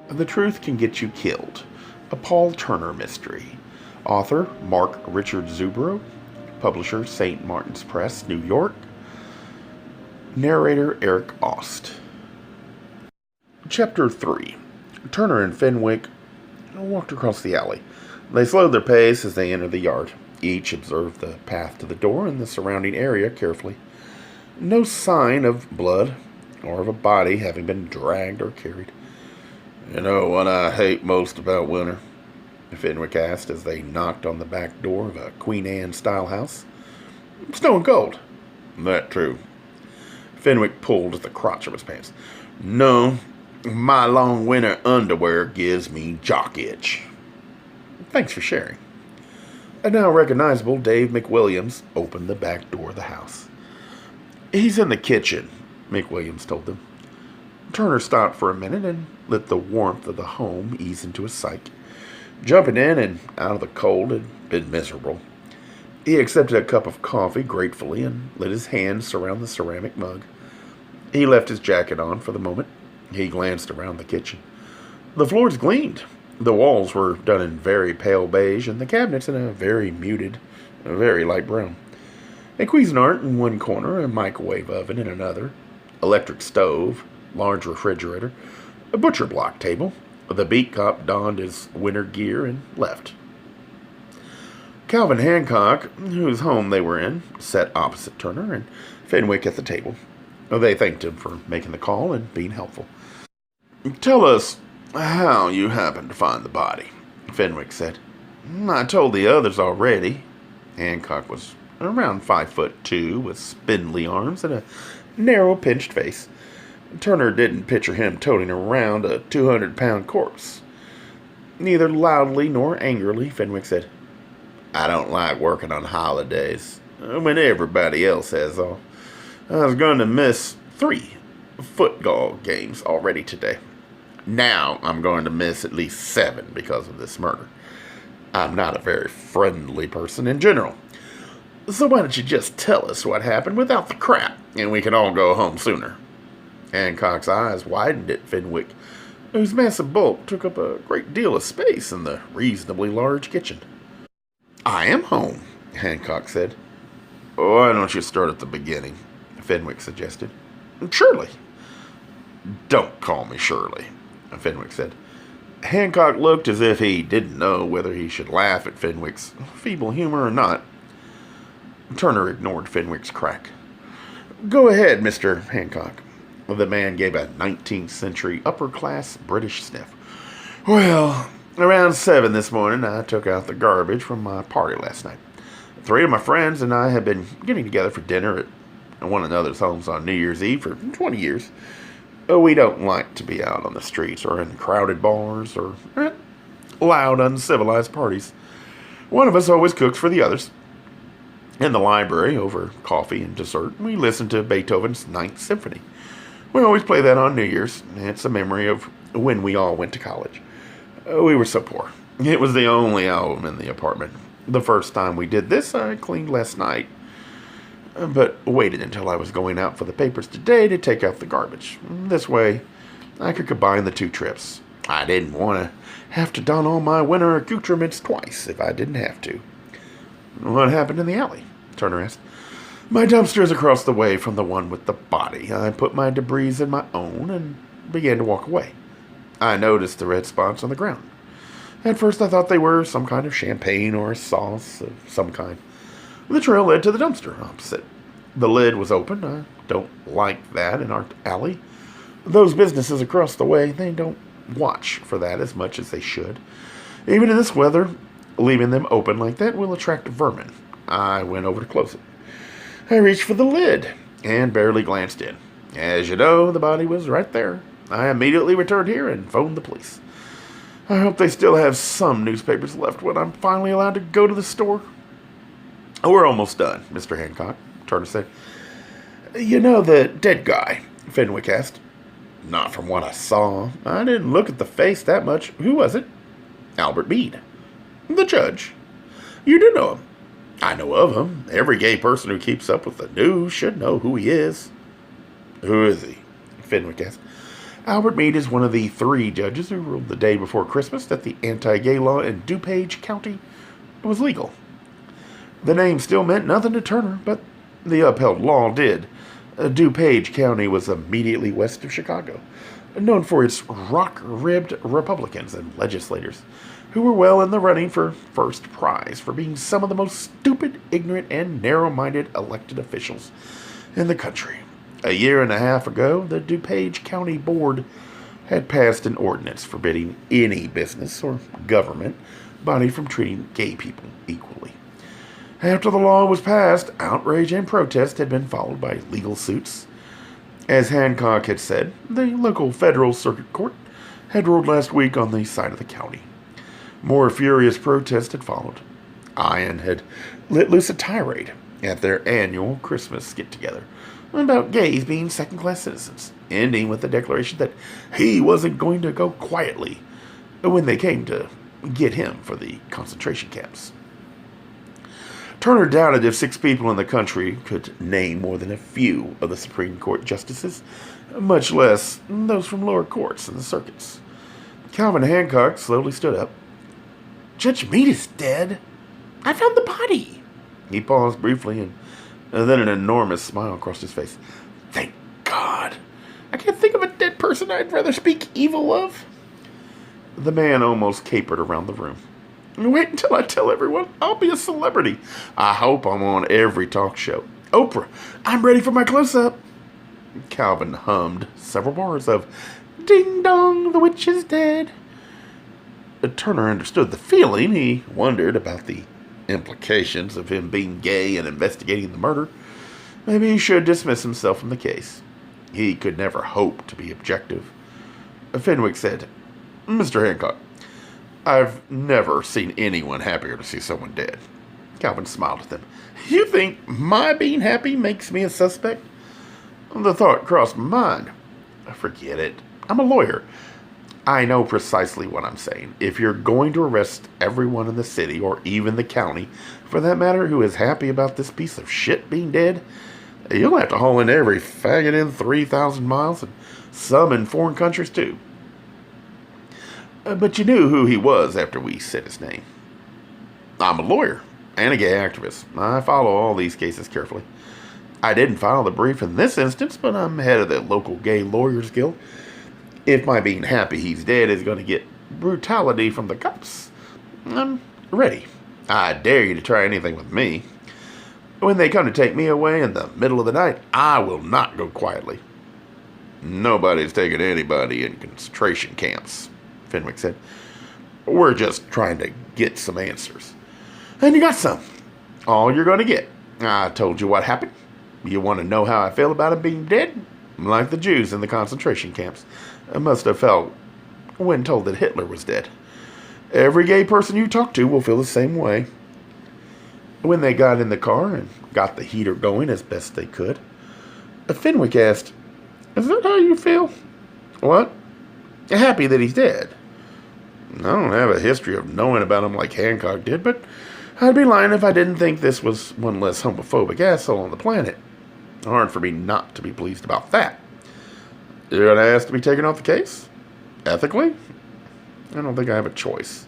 The Truth Can Get You Killed, a Paul Turner mystery. Author Mark Richard Zubro. Publisher St. Martin's Press, New York. Narrator Eric Aust. Chapter 3. Turner and Fenwick walked across the alley. They slowed their pace as they entered the yard. Each observed the path to the door and the surrounding area carefully. No sign of blood or of a body having been dragged or carried. "You know what I hate most about winter?" Fenwick asked as they knocked on the back door of a Queen Anne-style house. "Snow and cold." "That true." Fenwick pulled at the crotch of his pants. "No, my long winter underwear gives me jock itch." "Thanks for sharing." A now recognizable Dave McWilliams opened the back door of the house. "He's in the kitchen," McWilliams told them. Turner stopped for a minute and let the warmth of the home ease into his psyche. Jumping in and out of the cold had been miserable. He accepted a cup of coffee gratefully and let his hands surround the ceramic mug. He left his jacket on for the moment. He glanced around the kitchen. The floors gleamed. The walls were done in very pale beige, and the cabinets in a very muted, very light brown. A Cuisinart in one corner, a microwave oven in another, electric stove, large refrigerator, a butcher block table. The beat cop donned his winter gear and left. Calvin Hancock, whose home they were in, sat opposite Turner and Fenwick at the table. They thanked him for making the call and being helpful. "Tell us how you happened to find the body," Fenwick said. "I told the others already." Hancock was around 5'2", with spindly arms and a narrow, pinched face. Turner didn't picture him toting around a 200-pound corpse. Neither loudly nor angrily, Fenwick said, "I don't like working on holidays when everybody else has off. I was going to miss 3 football games already today. Now I'm going to miss at least 7 because of this murder. I'm not a very friendly person in general. So why don't you just tell us what happened without the crap, and we can all go home sooner?" Hancock's eyes widened at Fenwick, whose massive bulk took up a great deal of space in the reasonably large kitchen. "I am home," Hancock said. "Why don't you start at the beginning?" Fenwick suggested. "Shirley." "Don't call me Shirley," Fenwick said. Hancock looked as if he didn't know whether he should laugh at Fenwick's feeble humor or not. Turner ignored Fenwick's crack. "Go ahead, Mr. Hancock." The man gave a 19th century upper-class British sniff. "Well, around 7 this morning, I took out the garbage from my party last night. 3 of my friends and I have been getting together for dinner at one another's homes on New Year's Eve for 20 years. We don't like to be out on the streets or in crowded bars or at loud, uncivilized parties. One of us always cooks for the others. In the library, over coffee and dessert, we listen to Beethoven's Ninth Symphony. We always play that on New Year's. It's a memory of when we all went to college. We were so poor. It was the only album in the apartment. The first time we did this, I cleaned last night, but waited until I was going out for the papers today to take out the garbage. This way, I could combine the 2 trips. I didn't want to have to don all my winter accoutrements twice if I didn't have to." "What happened in the alley?" Turner asked. "My dumpster is across the way from the one with the body. I put my debris in my own and began to walk away. I noticed the red spots on the ground. At first I thought they were some kind of champagne or sauce of some kind. The trail led to the dumpster opposite. The lid was open. I don't like that in our alley. Those businesses across the way, they don't watch for that as much as they should. Even in this weather, leaving them open like that will attract vermin. I went over to close it. I reached for the lid and barely glanced in. As you know, the body was right there. I immediately returned here and phoned the police. I hope they still have some newspapers left when I'm finally allowed to go to the store." "We're almost done, Mr. Hancock," Turner said. "You know the dead guy?" Fenwick asked. "Not from what I saw. I didn't look at the face that much. Who was it?" "Albert Mead." "The judge. You do know him?" "I know of him. Every gay person who keeps up with the news should know who he is." "Who is he?" Fenwick asked. Albert Meade is one of the 3 judges who ruled the day before Christmas that the anti-gay law in DuPage County was legal. The name still meant nothing to Turner, but the upheld law did. DuPage County was immediately west of Chicago, known for its rock-ribbed Republicans and legislators who were well in the running for first prize for being some of the most stupid, ignorant, and narrow-minded elected officials in the country. A year and a half ago, the DuPage County Board had passed an ordinance forbidding any business or government body from treating gay people equally. After the law was passed, outrage and protest had been followed by legal suits. As Hancock had said, the local federal circuit court had ruled last week on the side of the county. More furious protest had followed. Ian had let loose a tirade at their annual Christmas get-together about gays being second-class citizens, ending with the declaration that he wasn't going to go quietly when they came to get him for the concentration camps. Turner doubted if 6 people in the country could name more than a few of the Supreme Court justices, much less those from lower courts and the circuits. Calvin Hancock slowly stood up. "Judge Meade is dead. I found the body." He paused briefly and then an enormous smile crossed his face. "Thank God. I can't think of a dead person I'd rather speak evil of." The man almost capered around the room. "Wait until I tell everyone I'll be a celebrity. I hope I'm on every talk show. Oprah, I'm ready for my close-up." Calvin hummed several bars of "Ding Dong, the Witch is Dead." Turner understood the feeling. He wondered about the implications of him being gay and investigating the murder. Maybe he should dismiss himself from the case. He could never hope to be objective. Fenwick said, "Mr. Hancock, I've never seen anyone happier to see someone dead." Calvin smiled at them. "You think my being happy makes me a suspect?" The thought crossed my mind. "Forget it. I'm a lawyer. I know precisely what I'm saying. If you're going to arrest everyone in the city, or even the county, for that matter, who is happy about this piece of shit being dead, you'll have to haul in every faggot in 3,000 miles, and some in foreign countries, too." "But you knew who he was after we said his name." "I'm a lawyer and a gay activist. I follow all these cases carefully. I didn't file the brief in this instance, but I'm head of the local gay lawyers guild. If my being happy he's dead is going to get brutality from the cops, I'm ready. I dare you to try anything with me. When they come to take me away in the middle of the night, I will not go quietly." "Nobody's taking anybody in concentration camps," Fenwick said. "We're just trying to get some answers." "And you got some. All you're going to get. I told you what happened. You want to know how I feel about him being dead? Like the Jews in the concentration camps must have felt when told that Hitler was dead. Every gay person you talk to will feel the same way." When they got in the car and got the heater going as best they could, Fenwick asked, "Is that how you feel?" "What?" "Happy that he's dead." "I don't have a history of knowing about him like Hancock did, but I'd be lying if I didn't think this was one less homophobic asshole on the planet. Hard for me not to be pleased about that. You're going to ask to be taken off the case? Ethically? I don't think I have a choice.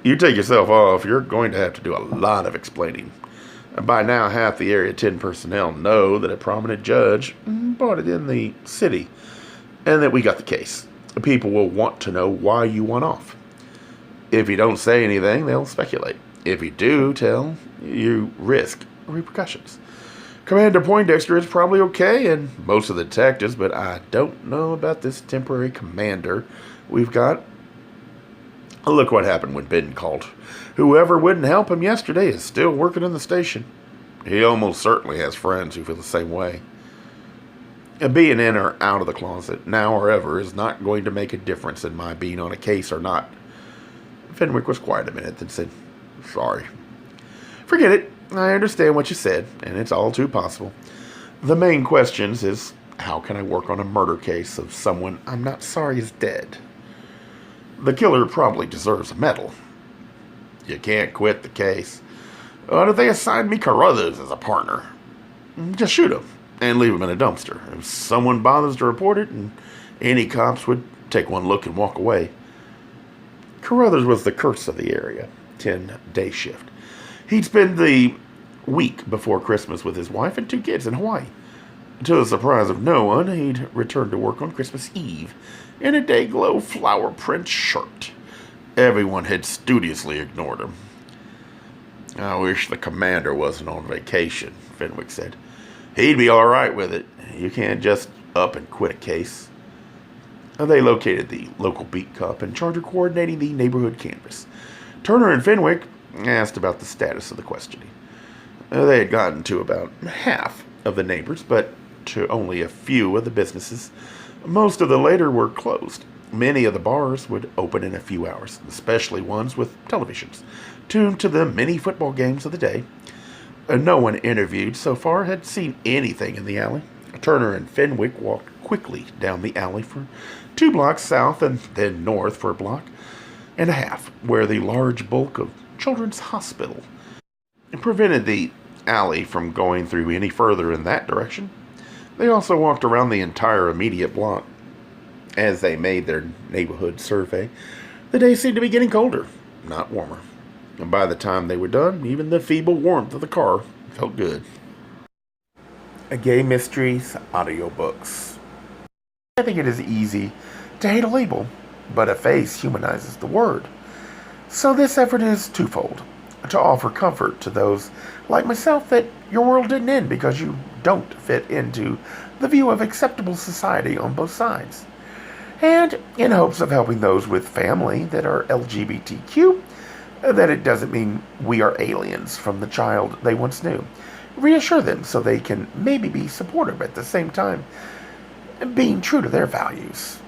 You take yourself off, you're going to have to do a lot of explaining. By now, half the Area 10 personnel know that a prominent judge brought it in the city, and that we got the case. People will want to know why you went off. If you don't say anything, they'll speculate. If you do tell, you risk repercussions. Commander Poindexter is probably okay, and most of the detectives, but I don't know about this temporary commander we've got. Look what happened when Ben called. Whoever wouldn't help him yesterday is still working in the station. He almost certainly has friends who feel the same way. Being in or out of the closet, now or ever, is not going to make a difference in my being on a case or not. Fenwick was quiet a minute, then said, "Sorry." "Forget it. I understand what you said, and it's all too possible. The main question is, how can I work on a murder case of someone I'm not sorry is dead? The killer probably deserves a medal. You can't quit the case. What if they assign me Carruthers as a partner? Just shoot him and leave him in a dumpster. If someone bothers to report it and Any cops would take one look and walk away. Carruthers was the curse of the area, 10-day shift. He'd spend the week before Christmas with his wife and 2 kids in Hawaii. To the surprise of no one, he'd returned to work on Christmas Eve in a day-glow flower print shirt. Everyone had studiously ignored him. I wish the commander wasn't on vacation, Fenwick said. He'd be all right with it. You can't just up and quit a case. They located the local beat cop in charge of coordinating the neighborhood canvass. Turner and Fenwick asked about the status of the questioning. They had gotten to about half of the neighbors, but to only a few of the businesses. Most of the later were closed. Many of the bars would open in a few hours, especially ones with televisions, tuned to the many football games of the day. No one interviewed so far had seen anything in the alley. Turner and Fenwick walked quickly down the alley for 2 blocks south and then north for a block and a half, where the large bulk of Children's Hospital prevented the alley from going through any further in that direction. They also walked around the entire immediate block. As they made their neighborhood survey, the day seemed to be getting colder, not warmer. And by the time they were done, even the feeble warmth of the car felt good. Gay Mysteries audiobooks. I think it is easy to hate a label, but a face humanizes the word. So this effort is twofold: to offer comfort to those like myself that your world didn't end because you don't fit into the view of acceptable society on both sides, and in hopes of helping those with family that are LGBTQ, that it doesn't mean we are aliens from the child they once knew. Reassure them so they can maybe be supportive at the same time, being true to their values.